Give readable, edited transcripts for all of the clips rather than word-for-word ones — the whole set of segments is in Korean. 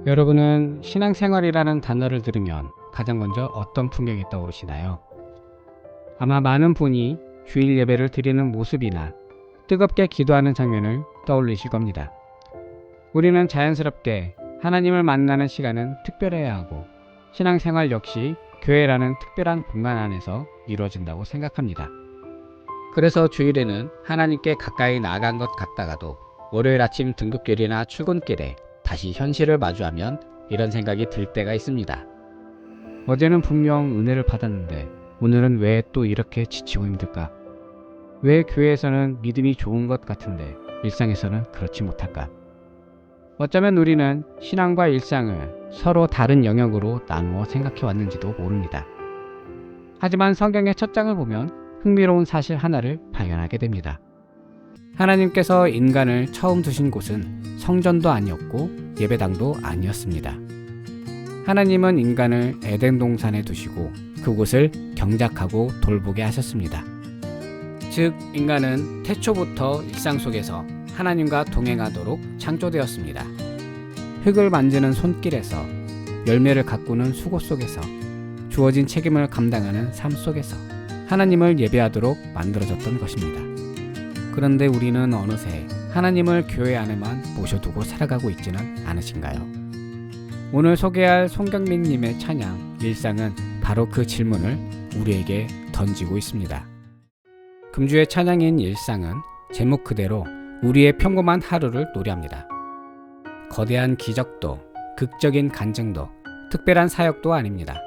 여러분은 신앙생활이라는 단어를 들으면 가장 먼저 어떤 풍경이 떠오르시나요? 아마 많은 분이 주일 예배를 드리는 모습이나 뜨겁게 기도하는 장면을 떠올리실 겁니다. 우리는 자연스럽게 하나님을 만나는 시간은 특별해야 하고 신앙생활 역시 교회라는 특별한 공간 안에서 이루어진다고 생각합니다. 그래서 주일에는 하나님께 가까이 나아간 것 같다가도 월요일 아침 등굣길이나 출근길에 다시 현실을 마주하면 이런 생각이 들 때가 있습니다. 어제는 분명 은혜를 받았는데 오늘은 왜 또 이렇게 지치고 힘들까? 왜 교회에서는 믿음이 좋은 것 같은데 일상에서는 그렇지 못할까? 어쩌면 우리는 신앙과 일상을 서로 다른 영역으로 나누어 생각해 왔는지도 모릅니다. 하지만 성경의 첫 장을 보면 흥미로운 사실 하나를 발견하게 됩니다. 하나님께서 인간을 처음 두신 곳은 성전도 아니었고 예배당도 아니었습니다. 하나님은 인간을 에덴 동산에 두시고 그곳을 경작하고 돌보게 하셨습니다. 즉, 인간은 태초부터 일상 속에서 하나님과 동행하도록 창조되었습니다. 흙을 만지는 손길에서, 열매를 가꾸는 수고 속에서, 주어진 책임을 감당하는 삶 속에서 하나님을 예배하도록 만들어졌던 것입니다. 그런데 우리는 어느새 하나님을 교회 안에만 모셔두고 살아가고 있지는 않으신가요? 오늘 소개할 송경민님의 찬양 일상은 바로 그 질문을 우리에게 던지고 있습니다. 금주의 찬양인 일상은 제목 그대로 우리의 평범한 하루를 노래합니다. 거대한 기적도, 극적인 간증도, 특별한 사역도 아닙니다.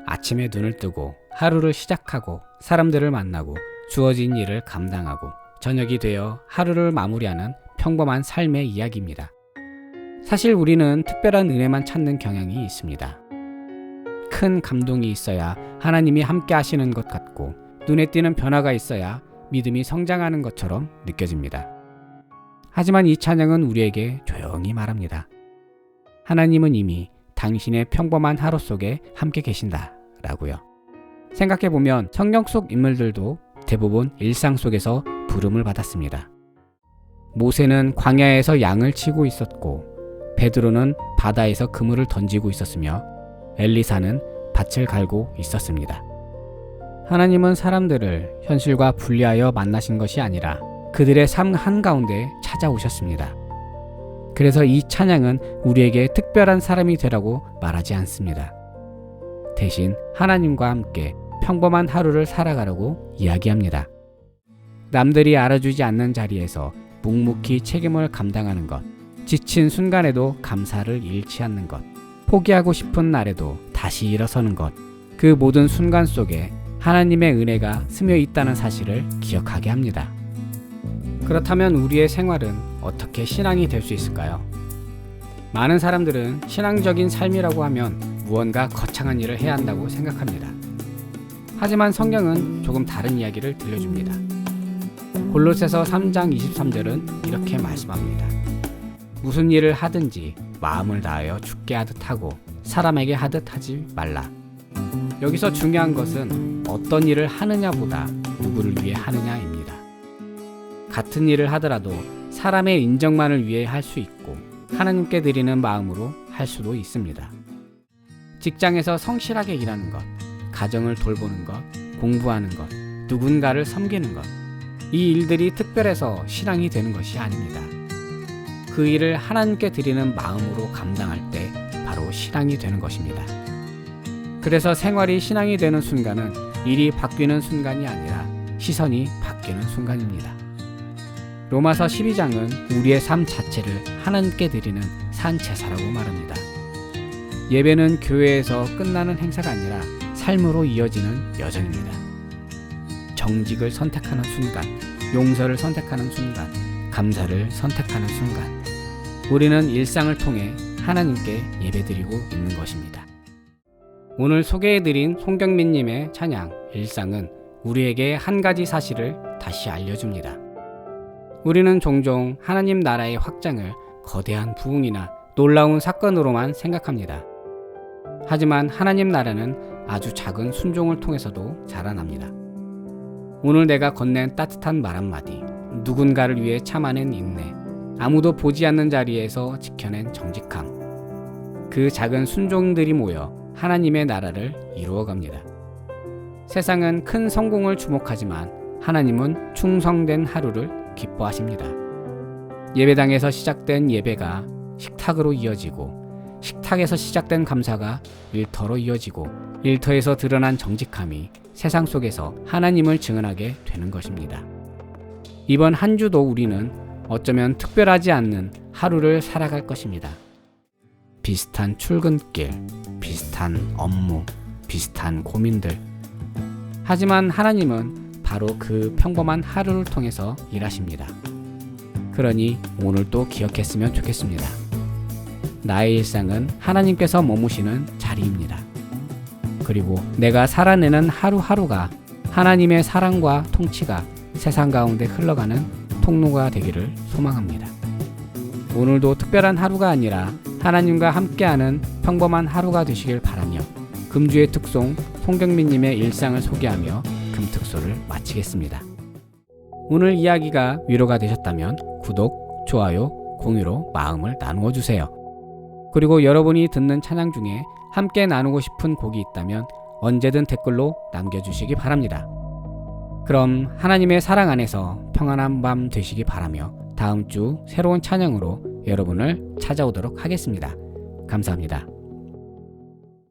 아침에 눈을 뜨고 하루를 시작하고 사람들을 만나고 주어진 일을 감당하고 저녁이 되어 하루를 마무리하는 평범한 삶의 이야기입니다. 사실 우리는 특별한 은혜만 찾는 경향이 있습니다. 큰 감동이 있어야 하나님이 함께 하시는 것 같고 눈에 띄는 변화가 있어야 믿음이 성장하는 것처럼 느껴집니다. 하지만 이 찬양은 우리에게 조용히 말합니다. 하나님은 이미 당신의 평범한 하루 속에 함께 계신다 라고요. 생각해보면 성경 속 인물들도 대부분 일상 속에서 부름을 받았습니다. 모세는 광야에서 양을 치고 있었고 베드로는 바다에서 그물을 던지고 있었으며 엘리사는 밭을 갈고 있었습니다. 하나님은 사람들을 현실과 분리하여 만나신 것이 아니라 그들의 삶 한가운데 찾아오셨습니다. 그래서 이 찬양은 우리에게 특별한 사람이 되라고 말하지 않습니다. 대신 하나님과 함께 평범한 하루를 살아가라고 이야기합니다. 남들이 알아주지 않는 자리에서 묵묵히 책임을 감당하는 것, 지친 순간에도 감사를 잃지 않는 것, 포기하고 싶은 날에도 다시 일어서는 것, 그 모든 순간 속에 하나님의 은혜가 스며 있다는 사실을 기억하게 합니다. 그렇다면 우리의 생활은 어떻게 신앙이 될 수 있을까요? 많은 사람들은 신앙적인 삶이라고 하면 무언가 거창한 일을 해야 한다고 생각합니다. 하지만 성경은 조금 다른 이야기를 들려줍니다. 골로새서 3장 23절은 이렇게 말씀합니다. 무슨 일을 하든지 마음을 다하여 주께 하듯 하고 사람에게 하듯 하지 말라. 여기서 중요한 것은 어떤 일을 하느냐보다 누구를 위해 하느냐입니다. 같은 일을 하더라도 사람의 인정만을 위해 할 수 있고 하나님께 드리는 마음으로 할 수도 있습니다. 직장에서 성실하게 일하는 것, 가정을 돌보는 것, 공부하는 것, 누군가를 섬기는 것, 이 일들이 특별해서 신앙이 되는 것이 아닙니다. 그 일을 하나님께 드리는 마음으로 감당할 때 바로 신앙이 되는 것입니다. 그래서 생활이 신앙이 되는 순간은 일이 바뀌는 순간이 아니라 시선이 바뀌는 순간입니다. 로마서 12장은 우리의 삶 자체를 하나님께 드리는 산 제사라고 말합니다. 예배는 교회에서 끝나는 행사가 아니라 삶으로 이어지는 여정입니다. 정직을 선택하는 순간, 용서를 선택하는 순간, 감사를 선택하는 순간, 우리는 일상을 통해 하나님께 예배드리고 있는 것입니다. 오늘 소개해드린 송경민님의 찬양 일상은 우리에게 한 가지 사실을 다시 알려줍니다. 우리는 종종 하나님 나라의 확장을 거대한 부흥이나 놀라운 사건으로만 생각합니다. 하지만 하나님 나라는 아주 작은 순종을 통해서도 자라납니다. 오늘 내가 건넨 따뜻한 말 한마디, 누군가를 위해 참아낸 인내, 아무도 보지 않는 자리에서 지켜낸 정직함, 그 작은 순종들이 모여 하나님의 나라를 이루어갑니다. 세상은 큰 성공을 주목하지만 하나님은 충성된 하루를 기뻐하십니다. 예배당에서 시작된 예배가 식탁으로 이어지고, 식탁에서 시작된 감사가 일터로 이어지고, 일터에서 드러난 정직함이 세상 속에서 하나님을 증언하게 되는 것입니다. 이번 한 주도 우리는 어쩌면 특별하지 않는 하루를 살아갈 것입니다. 비슷한 출근길, 비슷한 업무, 비슷한 고민들. 하지만 하나님은 바로 그 평범한 하루를 통해서 일하십니다. 그러니 오늘도 기억했으면 좋겠습니다. 나의 일상은 하나님께서 머무시는 자리입니다. 그리고 내가 살아내는 하루하루가 하나님의 사랑과 통치가 세상 가운데 흘러가는 통로가 되기를 소망합니다. 오늘도 특별한 하루가 아니라 하나님과 함께하는 평범한 하루가 되시길 바라며, 금주의 특송 송경민님의 일상을 소개하며 금특소를 마치겠습니다. 오늘 이야기가 위로가 되셨다면 구독, 좋아요, 공유로 마음을 나누어 주세요. 그리고 여러분이 듣는 찬양 중에 함께 나누고 싶은 곡이 있다면 언제든 댓글로 남겨주시기 바랍니다. 그럼 하나님의 사랑 안에서 평안한 밤 되시기 바라며 다음 주 새로운 찬양으로 여러분을 찾아오도록 하겠습니다. 감사합니다.